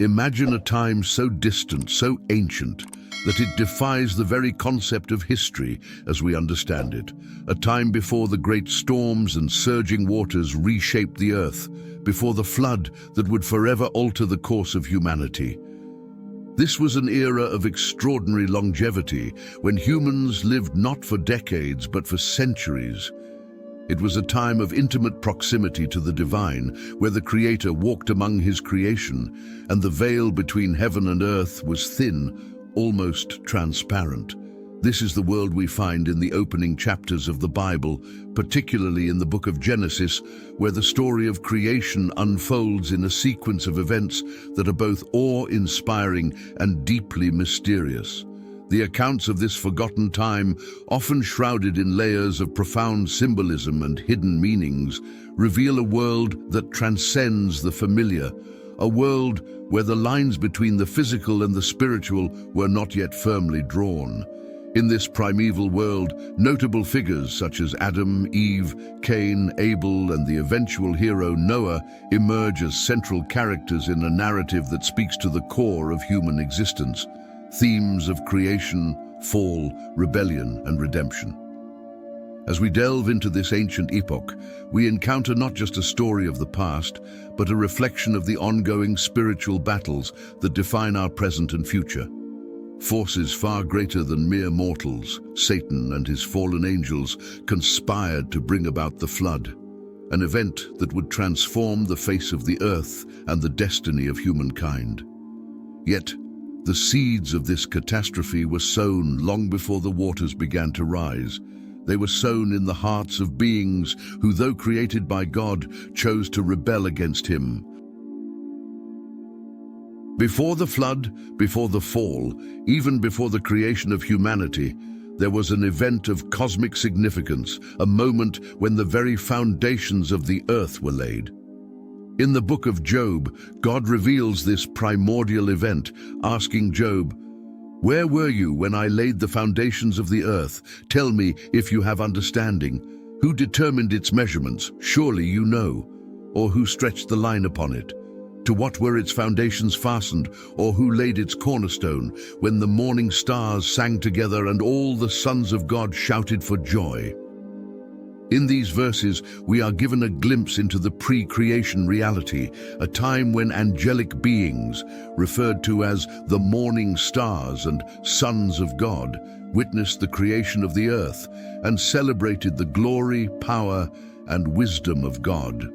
Imagine a time so distant, so ancient, that it defies the very concept of history as we understand it. A time before the great storms and surging waters reshaped the earth, before the flood that would forever alter the course of humanity. This was an era of extraordinary longevity, when humans lived not for decades but for centuries. It was a time of intimate proximity to the divine, where the Creator walked among his creation, and the veil between heaven and earth was thin, almost transparent. This is the world we find in the opening chapters of the Bible, particularly in the book of Genesis, where the story of creation unfolds in a sequence of events that are both awe-inspiring and deeply mysterious. The accounts of this forgotten time, often shrouded in layers of profound symbolism and hidden meanings, reveal a world that transcends the familiar, a world where the lines between the physical and the spiritual were not yet firmly drawn. In this primeval world, notable figures such as Adam, Eve, Cain, Abel, and the eventual hero Noah emerge as central characters in a narrative that speaks to the core of human existence. Themes of creation, fall, rebellion, and redemption. As we delve into this ancient epoch, we encounter not just a story of the past, but a reflection of the ongoing spiritual battles that define our present and future. Forces far greater than mere mortals, Satan and his fallen angels, conspired to bring about the flood, an event that would transform the face of the earth and the destiny of humankind. Yet, the seeds of this catastrophe were sown long before the waters began to rise. They were sown in the hearts of beings who, though created by God, chose to rebel against him. Before the flood, before the fall, even before the creation of humanity, there was an event of cosmic significance, a moment when the very foundations of the earth were laid. In the book of Job, God reveals this primordial event, asking Job, "Where were you when I laid the foundations of the earth? Tell me if you have understanding. Who determined its measurements? Surely you know. Or who stretched the line upon it? To what were its foundations fastened, or who laid its cornerstone, when the morning stars sang together and all the sons of God shouted for joy?" In these verses, we are given a glimpse into the pre-creation reality, a time when angelic beings, referred to as the morning stars and sons of God, witnessed the creation of the earth and celebrated the glory, power, and wisdom of God.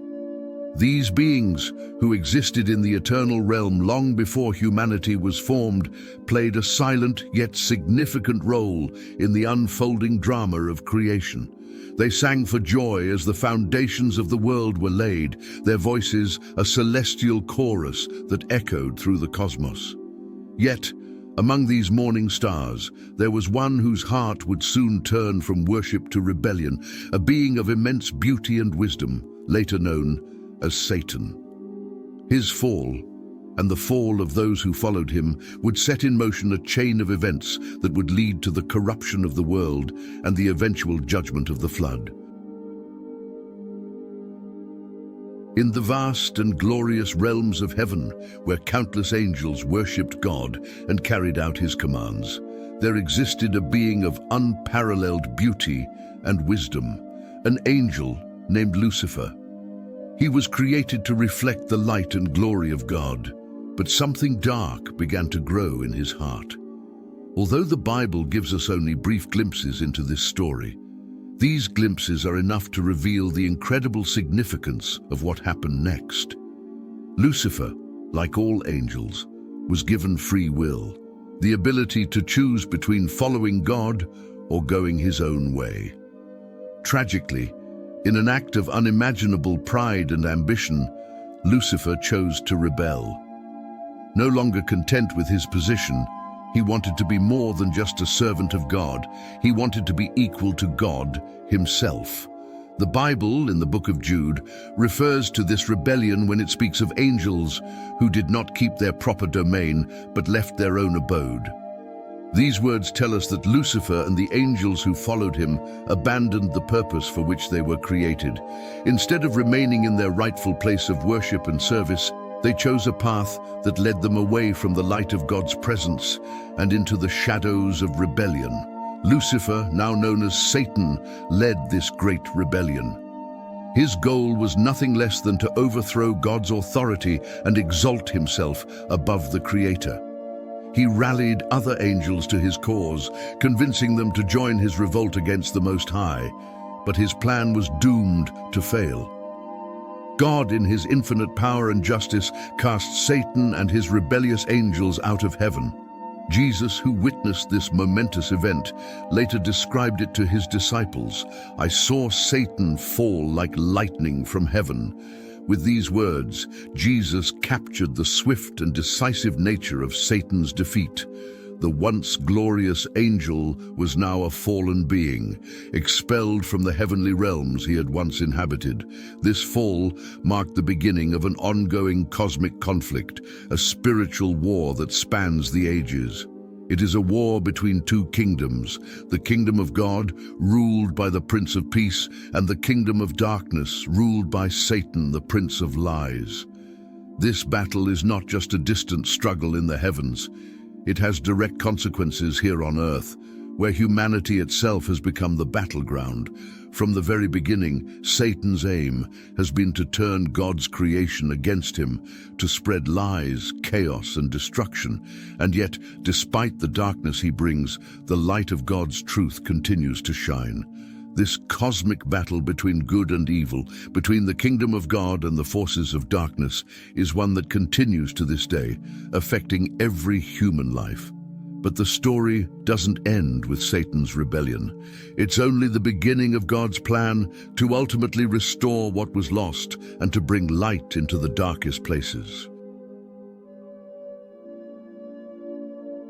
These beings, who existed in the eternal realm long before humanity was formed, played a silent yet significant role in the unfolding drama of creation. They sang for joy as the foundations of the world were laid, their voices a celestial chorus that echoed through the cosmos. Yet, among these morning stars, there was one whose heart would soon turn from worship to rebellion, a being of immense beauty and wisdom, later known as Satan. His fall, and the fall of those who followed him, would set in motion a chain of events that would lead to the corruption of the world and the eventual judgment of the flood. In the vast and glorious realms of heaven, where countless angels worshipped God and carried out his commands, there existed a being of unparalleled beauty and wisdom, an angel named Lucifer. He was created to reflect the light and glory of God, but something dark began to grow in his heart. Although the Bible gives us only brief glimpses into this story, these glimpses are enough to reveal the incredible significance of what happened next. Lucifer, like all angels, was given free will, the ability to choose between following God or going his own way. Tragically, in an act of unimaginable pride and ambition, Lucifer chose to rebel. No longer content with his position, he wanted to be more than just a servant of God. He wanted to be equal to God himself. The Bible, in the book of Jude, refers to this rebellion when it speaks of angels who did not keep their proper domain but left their own abode. These words tell us that Lucifer and the angels who followed him abandoned the purpose for which they were created. Instead of remaining in their rightful place of worship and service, They chose a path that led them away from the light of God's presence and into the shadows of rebellion. Lucifer, now known as Satan, led this great rebellion. His goal was nothing less than to overthrow God's authority and exalt himself above the Creator. He rallied other angels to his cause, convincing them to join his revolt against the Most High, but his plan was doomed to fail. God, in his infinite power and justice, cast Satan and his rebellious angels out of heaven. Jesus, who witnessed this momentous event, later described it to his disciples. "I saw Satan fall like lightning from heaven." With these words, Jesus captured the swift and decisive nature of Satan's defeat. The once glorious angel was now a fallen being, expelled from the heavenly realms he had once inhabited. This fall marked the beginning of an ongoing cosmic conflict, a spiritual war that spans the ages. It is a war between two kingdoms, the kingdom of God, ruled by the Prince of Peace, and the kingdom of darkness, ruled by Satan, the Prince of Lies. This battle is not just a distant struggle in the heavens. It has direct consequences here on earth, where humanity itself has become the battleground. From the very beginning, Satan's aim has been to turn God's creation against him, to spread lies, chaos, and destruction. And yet, despite the darkness he brings, the light of God's truth continues to shine. This cosmic battle between good and evil, between the kingdom of God and the forces of darkness, is one that continues to this day, affecting every human life. But the story doesn't end with Satan's rebellion. It's only the beginning of God's plan to ultimately restore what was lost and to bring light into the darkest places.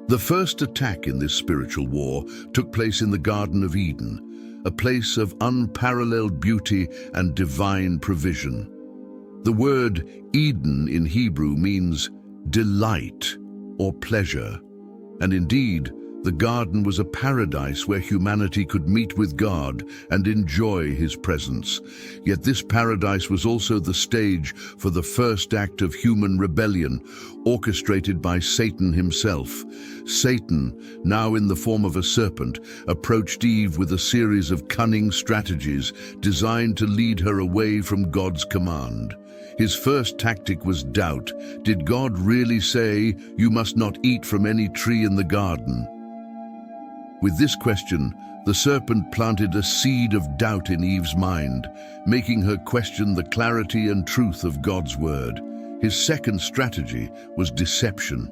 The first attack in this spiritual war took place in the Garden of Eden, a place of unparalleled beauty and divine provision. The word Eden in Hebrew means delight or pleasure, and indeed, the garden was a paradise where humanity could meet with God and enjoy his presence. Yet this paradise was also the stage for the first act of human rebellion, orchestrated by Satan himself. Satan, now in the form of a serpent, approached Eve with a series of cunning strategies designed to lead her away from God's command. His first tactic was doubt. Did God really say, "You must not eat from any tree in the garden"? With this question, the serpent planted a seed of doubt in Eve's mind, making her question the clarity and truth of God's word. His second strategy was deception.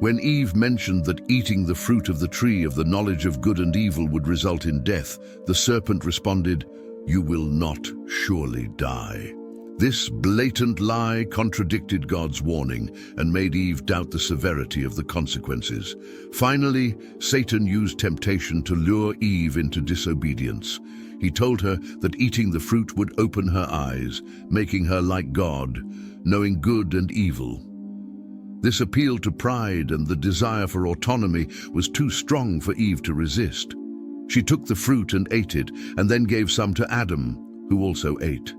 When Eve mentioned that eating the fruit of the tree of the knowledge of good and evil would result in death, the serpent responded, "You will not surely die." This blatant lie contradicted God's warning and made Eve doubt the severity of the consequences. Finally, Satan used temptation to lure Eve into disobedience. He told her that eating the fruit would open her eyes, making her like God, knowing good and evil. This appeal to pride and the desire for autonomy was too strong for Eve to resist. She took the fruit and ate it, and then gave some to Adam, who also ate.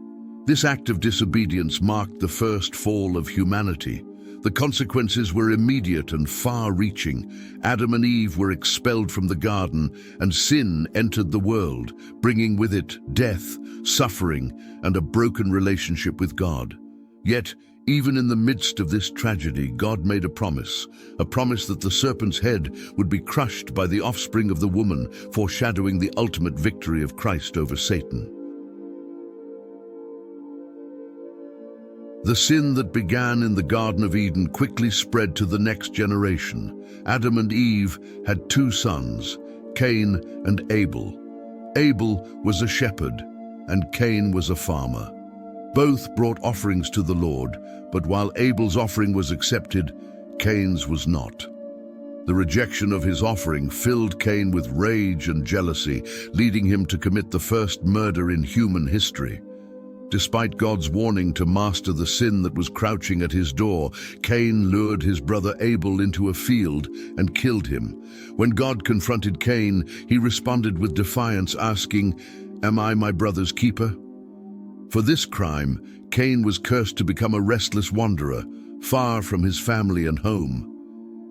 This act of disobedience marked the first fall of humanity. The consequences were immediate and far-reaching. Adam and Eve were expelled from the garden, and sin entered the world, bringing with it death, suffering, and a broken relationship with God. Yet, even in the midst of this tragedy, God made a promise that the serpent's head would be crushed by the offspring of the woman, foreshadowing the ultimate victory of Christ over Satan. The sin that began in the Garden of Eden quickly spread to the next generation. Adam and Eve had two sons, Cain and Abel. Abel was a shepherd, and Cain was a farmer. Both brought offerings to the Lord, but while Abel's offering was accepted, Cain's was not. The rejection of his offering filled Cain with rage and jealousy, leading him to commit the first murder in human history. Despite God's warning to master the sin that was crouching at his door, Cain lured his brother Abel into a field and killed him. When God confronted Cain, he responded with defiance, asking, "Am I my brother's keeper?" For this crime, Cain was cursed to become a restless wanderer, far from his family and home.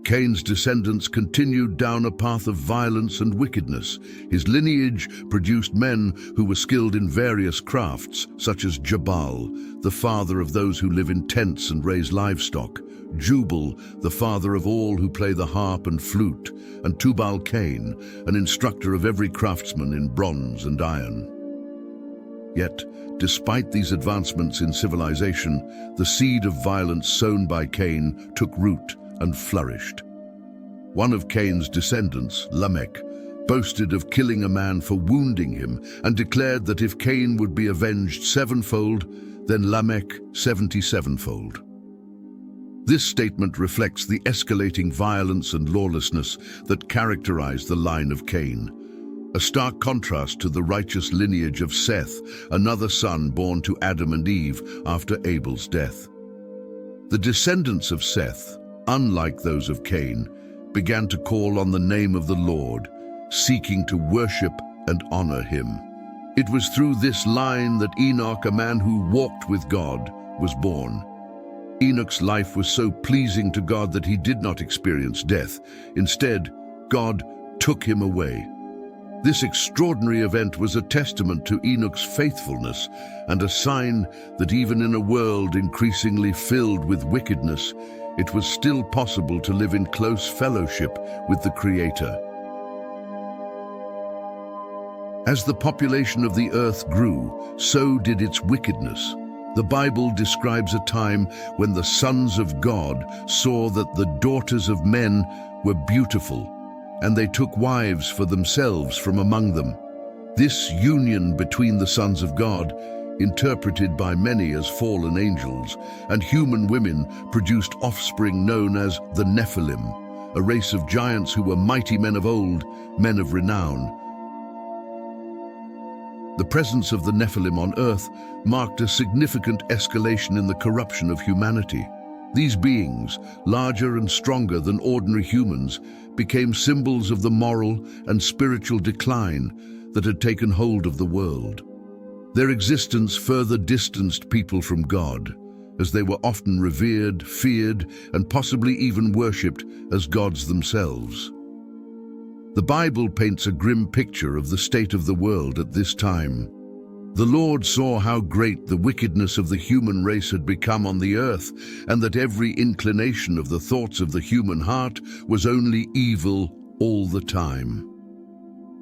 Cain's descendants continued down a path of violence and wickedness. His lineage produced men who were skilled in various crafts, such as Jabal, the father of those who live in tents and raise livestock, Jubal, the father of all who play the harp and flute, and Tubal-Cain, an instructor of every craftsman in bronze and iron. Yet, despite these advancements in civilization, the seed of violence sown by Cain took root and flourished. One of Cain's descendants, Lamech, boasted of killing a man for wounding him and declared that if Cain would be avenged sevenfold, then Lamech 77-fold. This statement reflects the escalating violence and lawlessness that characterized the line of Cain, a stark contrast to the righteous lineage of Seth, another son born to Adam and Eve after Abel's death. The descendants of Seth, unlike those of Cain, began to call on the name of the Lord, seeking to worship and honor him. It was through this line that Enoch, a man who walked with God, was born. Enoch's life was so pleasing to God that he did not experience death. Instead, God took him away. This extraordinary event was a testament to Enoch's faithfulness and a sign that even in a world increasingly filled with wickedness, it was still possible to live in close fellowship with the Creator. As the population of the earth grew, so did its wickedness. The Bible describes a time when the sons of God saw that the daughters of men were beautiful, and they took wives for themselves from among them. This union between the sons of God, interpreted by many as fallen angels, and human women produced offspring known as the Nephilim, a race of giants who were mighty men of old, men of renown. The presence of the Nephilim on earth marked a significant escalation in the corruption of humanity. These beings, larger and stronger than ordinary humans, became symbols of the moral and spiritual decline that had taken hold of the world. Their existence further distanced people from God, as they were often revered, feared, and possibly even worshipped as gods themselves. The Bible paints a grim picture of the state of the world at this time. The Lord saw how great the wickedness of the human race had become on the earth, and that every inclination of the thoughts of the human heart was only evil all the time.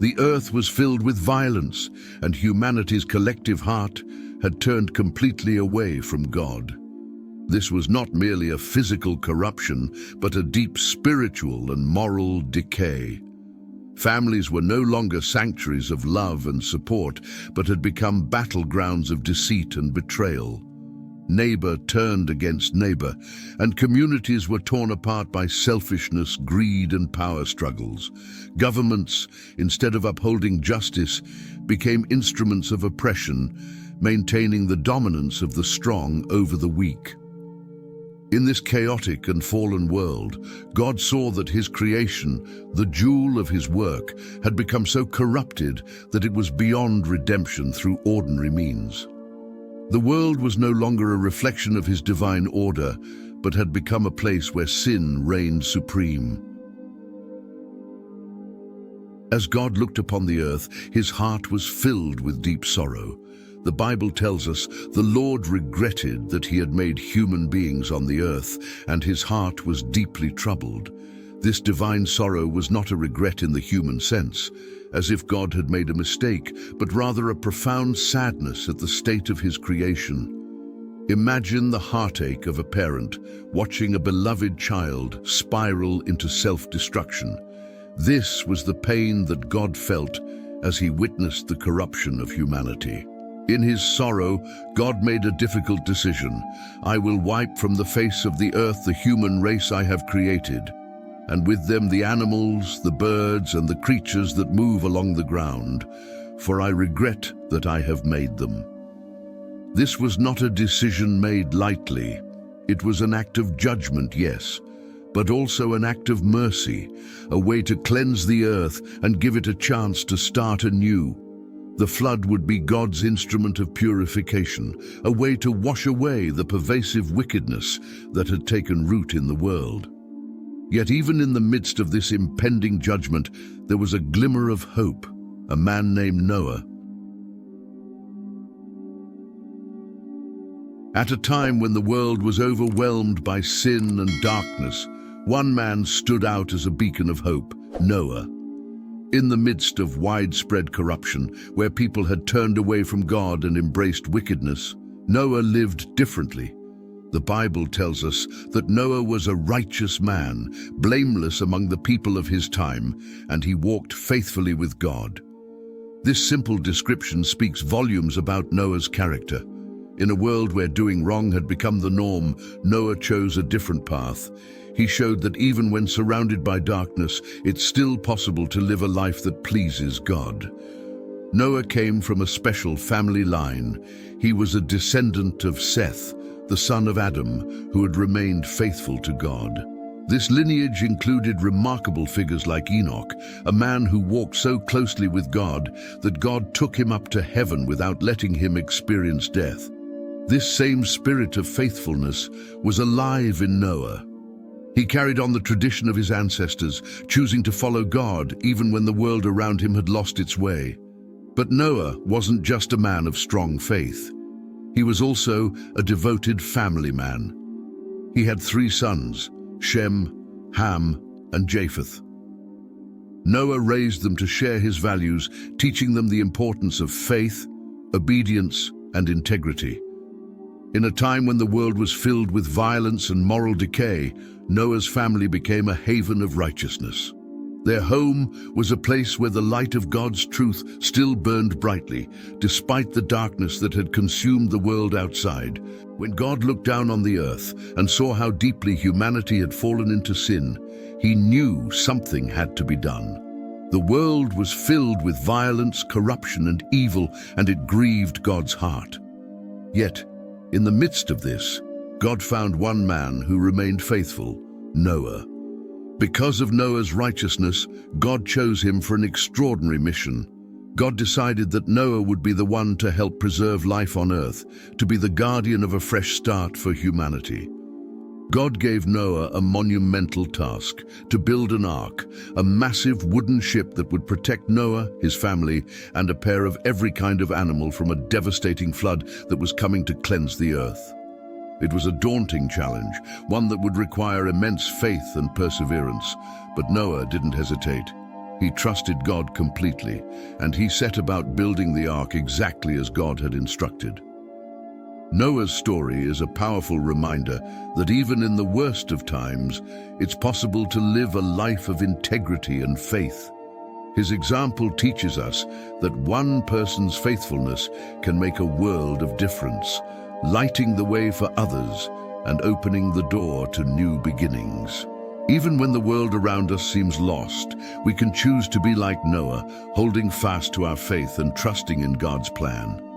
The earth was filled with violence, and humanity's collective heart had turned completely away from God. This was not merely a physical corruption, but a deep spiritual and moral decay. Families were no longer sanctuaries of love and support, but had become battlegrounds of deceit and betrayal. Neighbor turned against neighbor, and communities were torn apart by selfishness, greed, and power struggles. Governments, instead of upholding justice, became instruments of oppression, maintaining the dominance of the strong over the weak. In this chaotic and fallen world, God saw that his creation, the jewel of his work, had become so corrupted that it was beyond redemption through ordinary means. The world was no longer a reflection of his divine order, but had become a place where sin reigned supreme. As God looked upon the earth, his heart was filled with deep sorrow. The Bible tells us the Lord regretted that he had made human beings on the earth, and his heart was deeply troubled. This divine sorrow was not a regret in the human sense, as if God had made a mistake, but rather a profound sadness at the state of his creation. Imagine the heartache of a parent watching a beloved child spiral into self-destruction. This was the pain that God felt as he witnessed the corruption of humanity. In his sorrow, God made a difficult decision. I will wipe from the face of the earth the human race I have created, and with them the animals, the birds, and the creatures that move along the ground, for I regret that I have made them. This was not a decision made lightly. It was an act of judgment, yes, but also an act of mercy, a way to cleanse the earth and give it a chance to start anew. The flood would be God's instrument of purification, a way to wash away the pervasive wickedness that had taken root in the world. Yet even in the midst of this impending judgment, there was a glimmer of hope, a man named Noah. At a time when the world was overwhelmed by sin and darkness, one man stood out as a beacon of hope, Noah. In the midst of widespread corruption, where people had turned away from God and embraced wickedness, Noah lived differently. The Bible tells us that Noah was a righteous man, blameless among the people of his time, and he walked faithfully with God. This simple description speaks volumes about Noah's character. In a world where doing wrong had become the norm, Noah chose a different path. He showed that even when surrounded by darkness, it's still possible to live a life that pleases God. Noah came from a special family line. He was a descendant of Seth, the son of Adam, who had remained faithful to God. This lineage included remarkable figures like Enoch, a man who walked so closely with God that God took him up to heaven without letting him experience death. This same spirit of faithfulness was alive in Noah. He carried on the tradition of his ancestors, choosing to follow God even when the world around him had lost its way. But Noah wasn't just a man of strong faith. He was also a devoted family man. He had 3 sons, Shem, Ham, and Japheth. Noah raised them to share his values, teaching them the importance of faith, obedience, and integrity. In a time when the world was filled with violence and moral decay, Noah's family became a haven of righteousness. Their home was a place where the light of God's truth still burned brightly, despite the darkness that had consumed the world outside. When God looked down on the earth and saw how deeply humanity had fallen into sin, he knew something had to be done. The world was filled with violence, corruption, and evil, and it grieved God's heart. Yet, in the midst of this, God found one man who remained faithful, Noah. Because of Noah's righteousness, God chose him for an extraordinary mission. God decided that Noah would be the one to help preserve life on earth, to be the guardian of a fresh start for humanity. God gave Noah a monumental task, to build an ark, a massive wooden ship that would protect Noah, his family, and a pair of every kind of animal from a devastating flood that was coming to cleanse the earth. It was a daunting challenge, one that would require immense faith and perseverance, but Noah didn't hesitate. He trusted God completely, and he set about building the ark exactly as God had instructed. Noah's story is a powerful reminder that even in the worst of times, it's possible to live a life of integrity and faith. His example teaches us that one person's faithfulness can make a world of difference, lighting the way for others and opening the door to new beginnings. Even when the world around us seems lost, we can choose to be like Noah, holding fast to our faith and trusting in God's plan.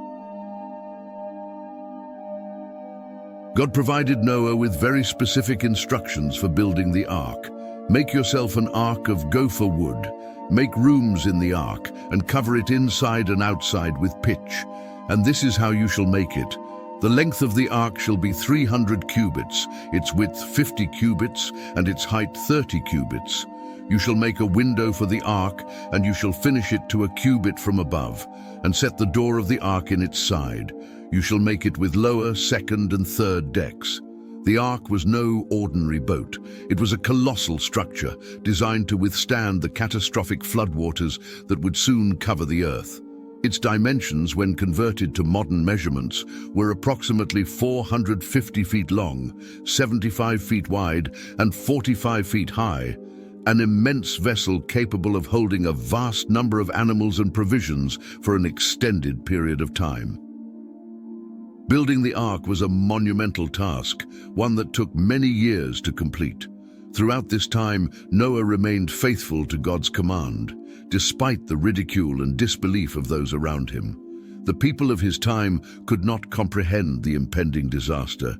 God provided Noah with very specific instructions for building the ark. Make yourself an ark of gopher wood. Make rooms in the ark and cover it inside and outside with pitch. And this is how you shall make it. The length of the ark shall be 300 cubits, its width 50 cubits, and its height 30 cubits. You shall make a window for the ark, and you shall finish it to a cubit from above, and set the door of the ark in its side. You shall make it with lower, second, and third decks. The ark was no ordinary boat. It was a colossal structure designed to withstand the catastrophic floodwaters that would soon cover the earth. Its dimensions, when converted to modern measurements, were approximately 450 feet long, 75 feet wide, and 45 feet high, an immense vessel capable of holding a vast number of animals and provisions for an extended period of time. Building the ark was a monumental task, one that took many years to complete. Throughout this time, Noah remained faithful to God's command, despite the ridicule and disbelief of those around him. The people of his time could not comprehend the impending disaster,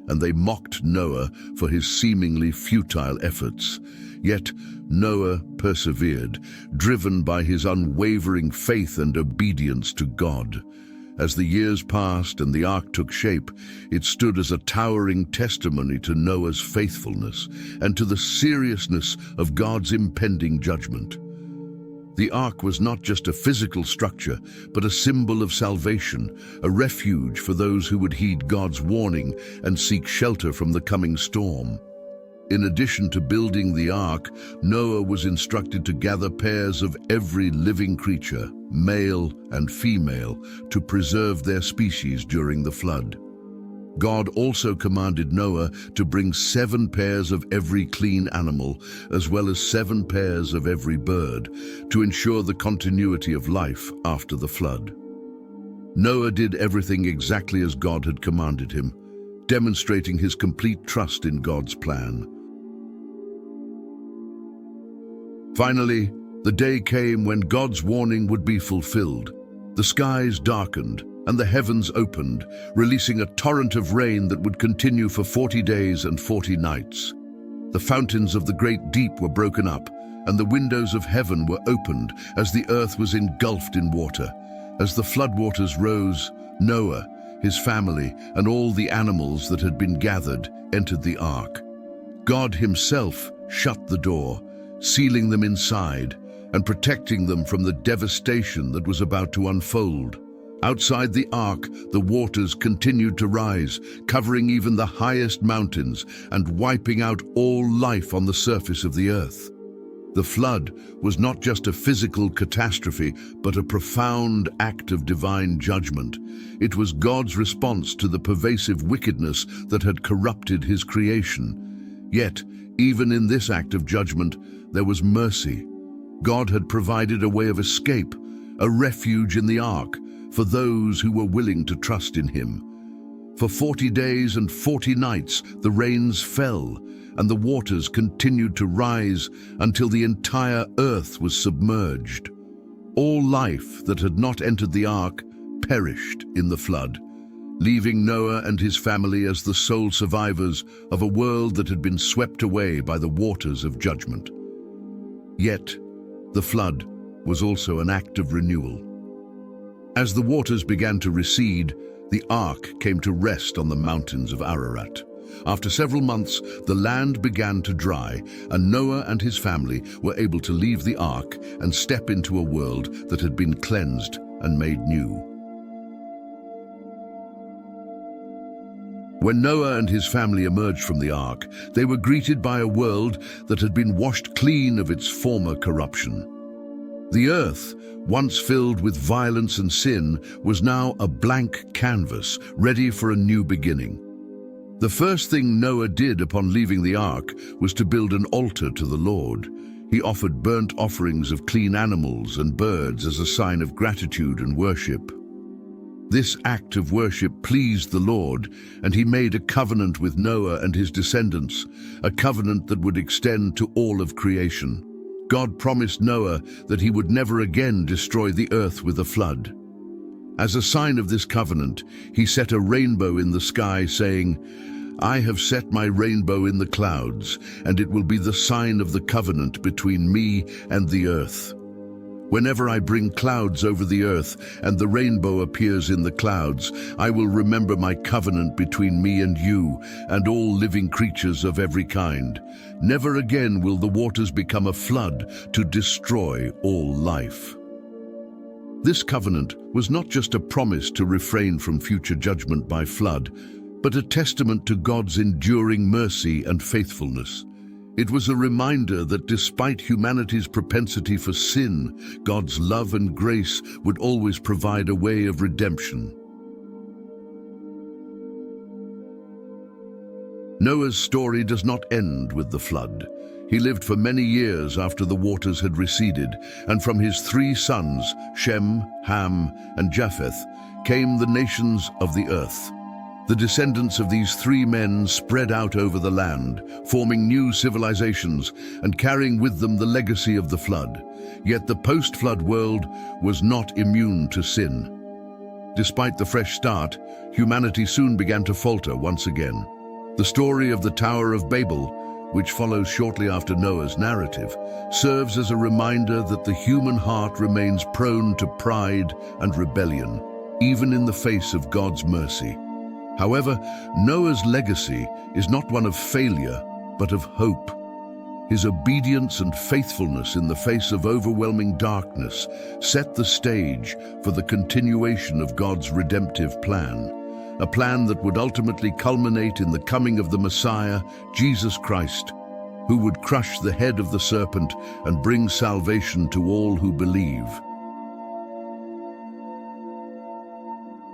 and they mocked Noah for his seemingly futile efforts. Yet Noah persevered, driven by his unwavering faith and obedience to God. As the years passed and the ark took shape, it stood as a towering testimony to Noah's faithfulness and to the seriousness of God's impending judgment. The ark was not just a physical structure, but a symbol of salvation, a refuge for those who would heed God's warning and seek shelter from the coming storm. In addition to building the ark, Noah was instructed to gather pairs of every living creature, male and female, to preserve their species during the flood. God also commanded Noah to bring 7 pairs of every clean animal, as well as 7 pairs of every bird, to ensure the continuity of life after the flood. Noah did everything exactly as God had commanded him, demonstrating his complete trust in God's plan. Finally, the day came when God's warning would be fulfilled. The skies darkened, and the heavens opened, releasing a torrent of rain that would continue for 40 days and 40 nights. The fountains of the great deep were broken up, and the windows of heaven were opened as the earth was engulfed in water. As the floodwaters rose, Noah, his family, and all the animals that had been gathered entered the ark. God himself shut the door, sealing them inside and protecting them from the devastation that was about to unfold. Outside the ark, the waters continued to rise, covering even the highest mountains and wiping out all life on the surface of the earth. The flood was not just a physical catastrophe, but a profound act of divine judgment. It was God's response to the pervasive wickedness that had corrupted his creation. Yet, even in this act of judgment, there was mercy. God had provided a way of escape, a refuge in the ark, for those who were willing to trust in him. For 40 days and 40 nights the rains fell, and the waters continued to rise until the entire earth was submerged. All life that had not entered the ark perished in the flood, leaving Noah and his family as the sole survivors of a world that had been swept away by the waters of judgment. Yet, the flood was also an act of renewal. As the waters began to recede, the ark came to rest on the mountains of Ararat. After several months, the land began to dry, and Noah and his family were able to leave the ark and step into a world that had been cleansed and made new. When Noah and his family emerged from the ark, they were greeted by a world that had been washed clean of its former corruption. The earth, once filled with violence and sin, was now a blank canvas, ready for a new beginning. The first thing Noah did upon leaving the ark was to build an altar to the Lord. He offered burnt offerings of clean animals and birds as a sign of gratitude and worship. This act of worship pleased the Lord, and he made a covenant with Noah and his descendants, a covenant that would extend to all of creation. God promised Noah that he would never again destroy the earth with a flood. As a sign of this covenant, he set a rainbow in the sky, saying, "I have set my rainbow in the clouds, and it will be the sign of the covenant between me and the earth. Whenever I bring clouds over the earth and the rainbow appears in the clouds, I will remember my covenant between me and you and all living creatures of every kind. Never again will the waters become a flood to destroy all life." This covenant was not just a promise to refrain from future judgment by flood, but a testament to God's enduring mercy and faithfulness. It was a reminder that despite humanity's propensity for sin, God's love and grace would always provide a way of redemption. Noah's story does not end with the flood. He lived for many years after the waters had receded, and from his 3 sons, Shem, Ham, and Japheth, came the nations of the earth. The descendants of these 3 men spread out over the land, forming new civilizations and carrying with them the legacy of the flood. Yet the post-flood world was not immune to sin. Despite the fresh start, humanity soon began to falter once again. The story of the Tower of Babel, which follows shortly after Noah's narrative, serves as a reminder that the human heart remains prone to pride and rebellion, even in the face of God's mercy. However, Noah's legacy is not one of failure, but of hope. His obedience and faithfulness in the face of overwhelming darkness set the stage for the continuation of God's redemptive plan, a plan that would ultimately culminate in the coming of the Messiah, Jesus Christ, who would crush the head of the serpent and bring salvation to all who believe.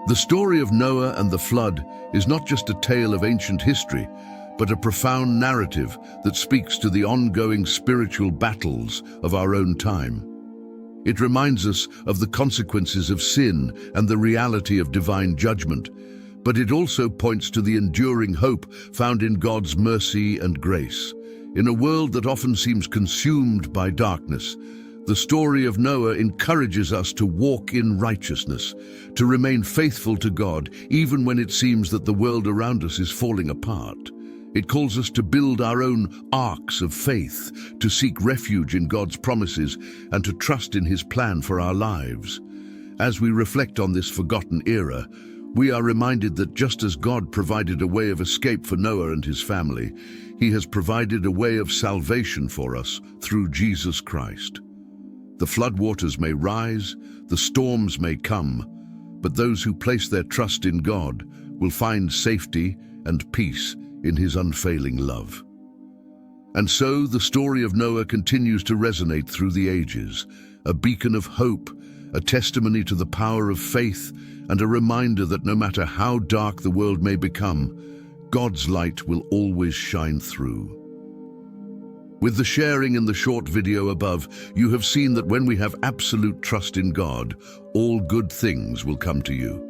The story of Noah and the flood is not just a tale of ancient history, but a profound narrative that speaks to the ongoing spiritual battles of our own time. It reminds us of the consequences of sin and the reality of divine judgment, but it also points to the enduring hope found in God's mercy and grace. In a world that often seems consumed by darkness, the story of Noah encourages us to walk in righteousness, to remain faithful to God, even when it seems that the world around us is falling apart. It calls us to build our own arks of faith, to seek refuge in God's promises, and to trust in His plan for our lives. As we reflect on this forgotten era, we are reminded that just as God provided a way of escape for Noah and his family, He has provided a way of salvation for us through Jesus Christ. The floodwaters may rise, the storms may come, but those who place their trust in God will find safety and peace in His unfailing love. And so the story of Noah continues to resonate through the ages, a beacon of hope, a testimony to the power of faith, and a reminder that no matter how dark the world may become, God's light will always shine through. With the sharing in the short video above, you have seen that when we have absolute trust in God, all good things will come to you.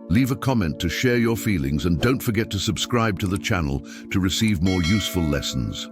Leave a comment to share your feelings, and don't forget to subscribe to the channel to receive more useful lessons.